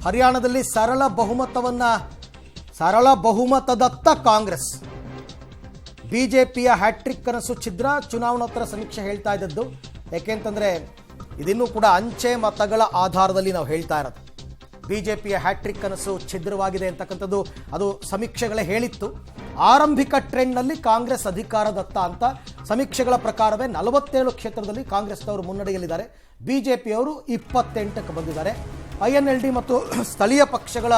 ಹರಿಯಾಣದಲ್ಲಿ ಸರಳ ಬಹುಮತದತ್ತ ಕಾಂಗ್ರೆಸ್. ಬಿಜೆಪಿಯ ಹ್ಯಾಟ್ರಿಕ್ ಕನಸು ಛಿದ್ರ. ಚುನಾವಣೋತ್ತರ ಸಮೀಕ್ಷೆ ಹೇಳ್ತಾ ಇದ್ದದ್ದು ಯಾಕೆಂತಂದ್ರೆ ಇದಿನ್ನೂ ಕೂಡ ಅಂಚೆ ಮತಗಳ ಆಧಾರದಲ್ಲಿ ನಾವು ಹೇಳ್ತಾ ಇರೋದು. ಬಿಜೆಪಿಯ ಹ್ಯಾಟ್ರಿಕ್ ಕನಸು ಛಿದ್ರವಾಗಿದೆ ಅಂತಕ್ಕಂಥದ್ದು ಅದು ಸಮೀಕ್ಷೆಗಳೇ ಹೇಳಿತ್ತು. ಆರಂಭಿಕ ಟ್ರೆಂಡ್ನಲ್ಲಿ ಕಾಂಗ್ರೆಸ್ ಅಧಿಕಾರದತ್ತ ಅಂತ ಸಮೀಕ್ಷೆಗಳ ಪ್ರಕಾರವೇ 47 ಕ್ಷೇತ್ರದಲ್ಲಿ ಕಾಂಗ್ರೆಸ್ನವರು ಮುನ್ನಡೆಯಲ್ಲಿದ್ದಾರೆ. ಬಿಜೆಪಿಯವರು 28ಕ್ಕೆ ಬಂದಿದ್ದಾರೆ. INLD ಮತ್ತು ಸ್ಥಳೀಯ ಪಕ್ಷಗಳ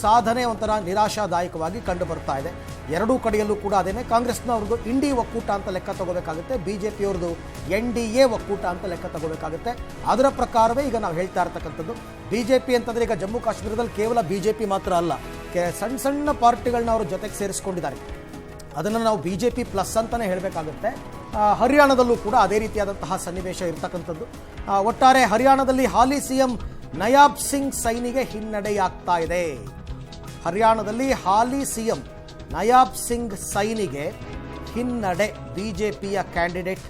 ಸಾಧನೆ ಒಂಥರ ನಿರಾಶಾದಾಯಕವಾಗಿ ಕಂಡು ಬರ್ತಾ ಇದೆ. ಎರಡೂ ಕಡೆಯಲ್ಲೂ ಕೂಡ ಅದೇನೆ. ಕಾಂಗ್ರೆಸ್ನವ್ರದ್ದು ಇಂಡಿ ಒಕ್ಕೂಟ ಅಂತ ಲೆಕ್ಕ ತಗೋಬೇಕಾಗುತ್ತೆ, ಬಿಜೆಪಿಯವ್ರದ್ದು NDA ಒಕ್ಕೂಟ ಅಂತ ಲೆಕ್ಕ ತಗೋಬೇಕಾಗುತ್ತೆ. ಅದರ ಪ್ರಕಾರವೇ ಈಗ ನಾವು ಹೇಳ್ತಾ ಇರ್ತಕ್ಕಂಥದ್ದು. ಬಿಜೆಪಿ ಅಂತಂದರೆ ಈಗ ಜಮ್ಮು ಕಾಶ್ಮೀರದಲ್ಲಿ ಕೇವಲ ಬಿಜೆಪಿ ಮಾತ್ರ ಅಲ್ಲ, ಸಣ್ಣ ಸಣ್ಣ ಪಾರ್ಟಿಗಳನ್ನ ಅವರು ಜೊತೆಗೆ ಸೇರಿಸ್ಕೊಂಡಿದ್ದಾರೆ. ಅದನ್ನು ನಾವು ಬಿಜೆಪಿ ಪ್ಲಸ್ ಅಂತಲೇ ಹೇಳಬೇಕಾಗುತ್ತೆ. ಹರಿಯಾಣದಲ್ಲೂ ಕೂಡ ಅದೇ ರೀತಿಯಾದಂತಹ ಸನ್ನಿವೇಶ ಇರ್ತಕ್ಕಂಥದ್ದು. ಒಟ್ಟಾರೆ ಹರಿಯಾಣದಲ್ಲಿ ಹಾಲಿ CM ನಯಾಬ್ ಸಿಂಗ್ ಸೈನಿಗೆ ಹಿನ್ನಡೆಯಾಗ್ತಾ ಇದೆ. ಹರಿಯಾಣದಲ್ಲಿ ಹಾಲಿ CM ನಯಾಬ್ ಸಿಂಗ್ ಸೈನಿಗೆ ಹಿನ್ನಡೆ. ಬಿಜೆಪಿಯ ಕ್ಯಾಂಡಿಡೇಟ್,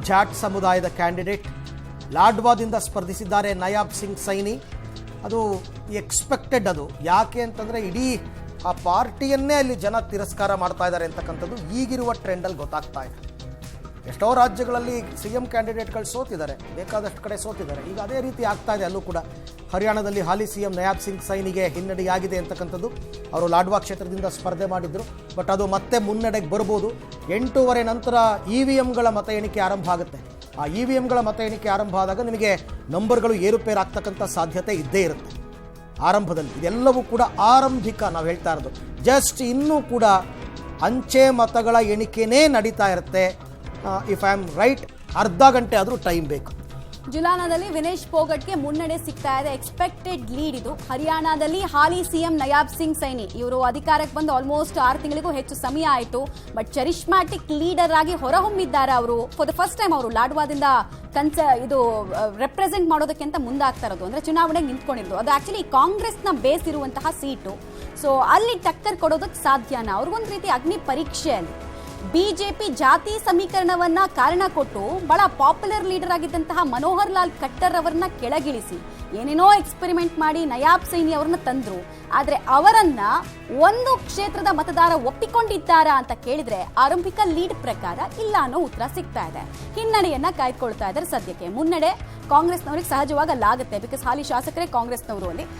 ಜಾಟ್ ಸಮುದಾಯದ ಕ್ಯಾಂಡಿಡೇಟ್, ಲಾಡ್ವಾದಿಂದ ಸ್ಪರ್ಧಿಸಿದ್ದಾರೆ ನಯಾಬ್ ಸಿಂಗ್ ಸೈನಿ. ಅದು ಎಕ್ಸ್ಪೆಕ್ಟೆಡ್. ಅದು ಯಾಕೆ ಅಂತಂದರೆ ಇಡೀ ಆ ಪಾರ್ಟಿಯನ್ನೇ ಅಲ್ಲಿ ಜನ ತಿರಸ್ಕಾರ ಮಾಡ್ತಾ ಇದ್ದಾರೆ ಅಂತಕ್ಕಂಥದ್ದು ಈಗಿರುವ ಟ್ರೆಂಡಲ್ಲಿ ಗೊತ್ತಾಗ್ತಾ ಇದೆ. ಎಷ್ಟೋ ರಾಜ್ಯಗಳಲ್ಲಿ CM ಕ್ಯಾಂಡಿಡೇಟ್ಗಳು ಸೋತಿದ್ದಾರೆ, ಬೇಕಾದಷ್ಟು ಕಡೆ ಸೋತಿದ್ದಾರೆ. ಈಗ ಅದೇ ರೀತಿ ಆಗ್ತಾ ಇದೆ ಅಲ್ಲೂ ಕೂಡ. ಹರಿಯಾಣದಲ್ಲಿ ಹಾಲಿ CM ನಯಾಬ್ ಸಿಂಗ್ ಸೈನಿಗೆ ಹಿನ್ನಡೆಯಾಗಿದೆ ಅಂತಕ್ಕಂಥದ್ದು. ಅವರು ಲಾಡ್ವಾ ಕ್ಷೇತ್ರದಿಂದ ಸ್ಪರ್ಧೆ ಮಾಡಿದ್ರು, ಬಟ್ ಅದು ಮತ್ತೆ ಮುನ್ನಡೆಗೆ ಬರ್ಬೋದು. 8:30 ನಂತರ EVMಗಳ ಮತ ಎಣಿಕೆ ಆರಂಭ ಆಗುತ್ತೆ. ಆ EVMಗಳ ಮತ ಎಣಿಕೆ ಆರಂಭ ಆದಾಗ ನಿಮಗೆ ನಂಬರ್ಗಳು ಏರುಪೇರು ಆಗ್ತಕ್ಕಂಥ ಸಾಧ್ಯತೆ ಇದ್ದೇ ಇರುತ್ತೆ ಆರಂಭದಲ್ಲಿ. ಇದೆಲ್ಲವೂ ಕೂಡ ಆರಂಭಿಕ, ನಾವು ಹೇಳ್ತಾ ಇರೋದು. ಜಸ್ಟ್ ಇನ್ನೂ ಕೂಡ ಅಂಚೆ ಮತಗಳ ಎಣಿಕೆನೇ ನಡೀತಾ ಇರುತ್ತೆ. ಇಫ್ ಐ ಆಮ್ ರೈಟ್, ಅರ್ಧ ಗಂಟೆ ಆದರೂ ಟೈಮ್ ಬೇಕು. ಜುಲಾನದಲ್ಲಿ ವಿನೇಶ್ ಫೋಗಟ್ಗೆ ಮುನ್ನಡೆ ಸಿಗ್ತಾ ಇದೆ. ಎಕ್ಸ್ಪೆಕ್ಟೆಡ್ ಲೀಡ್ ಇದು. ಹರಿಯಾಣದಲ್ಲಿ ಹಾಲಿ CM ನಯಾಬ್ ಸಿಂಗ್ ಸೈನಿ ಇವರು ಅಧಿಕಾರಕ್ಕೆ ಬಂದು ಆಲ್ಮೋಸ್ಟ್ 6 ತಿಂಗಳಿಗೂ ಹೆಚ್ಚು ಸಮಯ ಆಯಿತು. ಬಟ್ ಚರಿಷ್ಮ್ಯಾಟಿಕ್ ಲೀಡರ್ ಆಗಿ ಹೊರಹೊಮ್ಮಿದ್ದಾರೆ ಅವರು. ಫಾರ್ ದ ಫಸ್ಟ್ ಟೈಮ್ ಅವರು ಲಾಡ್ವಾದಿಂದ ಇದು ರೆಪ್ರೆಸೆಂಟ್ ಮಾಡೋದಕ್ಕೆ ಅಂತ ಮುಂದಾಗ್ತಾ ಇರೋದು, ಅಂದ್ರೆ ಚುನಾವಣೆಗೆ ನಿಂತ್ಕೊಂಡಿರೋದು. ಅದು ಆಕ್ಚುಲಿ ಕಾಂಗ್ರೆಸ್ನ ಬೇಸ್ ಇರುವಂತಹ ಸೀಟು. ಸೊ ಅಲ್ಲಿ ಟಕ್ಕರ್ ಕೊಡೋದಕ್ಕೆ ಸಾಧ್ಯನಾ? ಅವ್ರಿಗೊಂದು ರೀತಿ ಅಗ್ನಿ ಪರೀಕ್ಷೆ. ಅಲ್ಲಿ ಬಿಜೆಪಿ ಜಾತಿ ಸಮೀಕರಣವನ್ನ ಕಾರಣ ಕೊಟ್ಟು ಬಹಳ ಪಾಪ್ಯುಲರ್ ಲೀಡರ್ ಆಗಿದ್ದಂತಹ ಮನೋಹರ್ ಲಾಲ್ ಖಟ್ಟರ್ ಅವರನ್ನ ಕೆಳಗಿಳಿಸಿ ಏನೇನೋ ಎಕ್ಸ್ಪೆರಿಮೆಂಟ್ ಮಾಡಿ ನಯಾಬ್ ಸೈನಿ ಅವರನ್ನ ತಂದ್ರು. ಆದ್ರೆ ಅವರನ್ನ ಒಂದು ಕ್ಷೇತ್ರದ ಮತದಾರ ಒಪ್ಪಿಕೊಂಡಿದ್ದಾರಾ ಅಂತ ಕೇಳಿದ್ರೆ ಆರಂಭಿಕ ಲೀಡ್ ಪ್ರಕಾರ ಇಲ್ಲ ಅನ್ನೋ ಉತ್ತರ ಸಿಗ್ತಾ ಇದೆ. ಹಿನ್ನಡೆಯನ್ನ ಕಾಯ್ದುಕೊಳ್ತಾ ಇದ್ದಾರೆ. ಸದ್ಯಕ್ಕೆ ಮುನ್ನಡೆ ಕಾಂಗ್ರೆಸ್ನವರಿಗೆ ಸಹಜವಾಗಿ ಅಲ್ಲಾಗುತ್ತೆ, ಬಿಕಾಸ್ ಹಾಲಿ ಶಾಸಕರೇ ಕಾಂಗ್ರೆಸ್ನವರು ಅಲ್ಲಿ.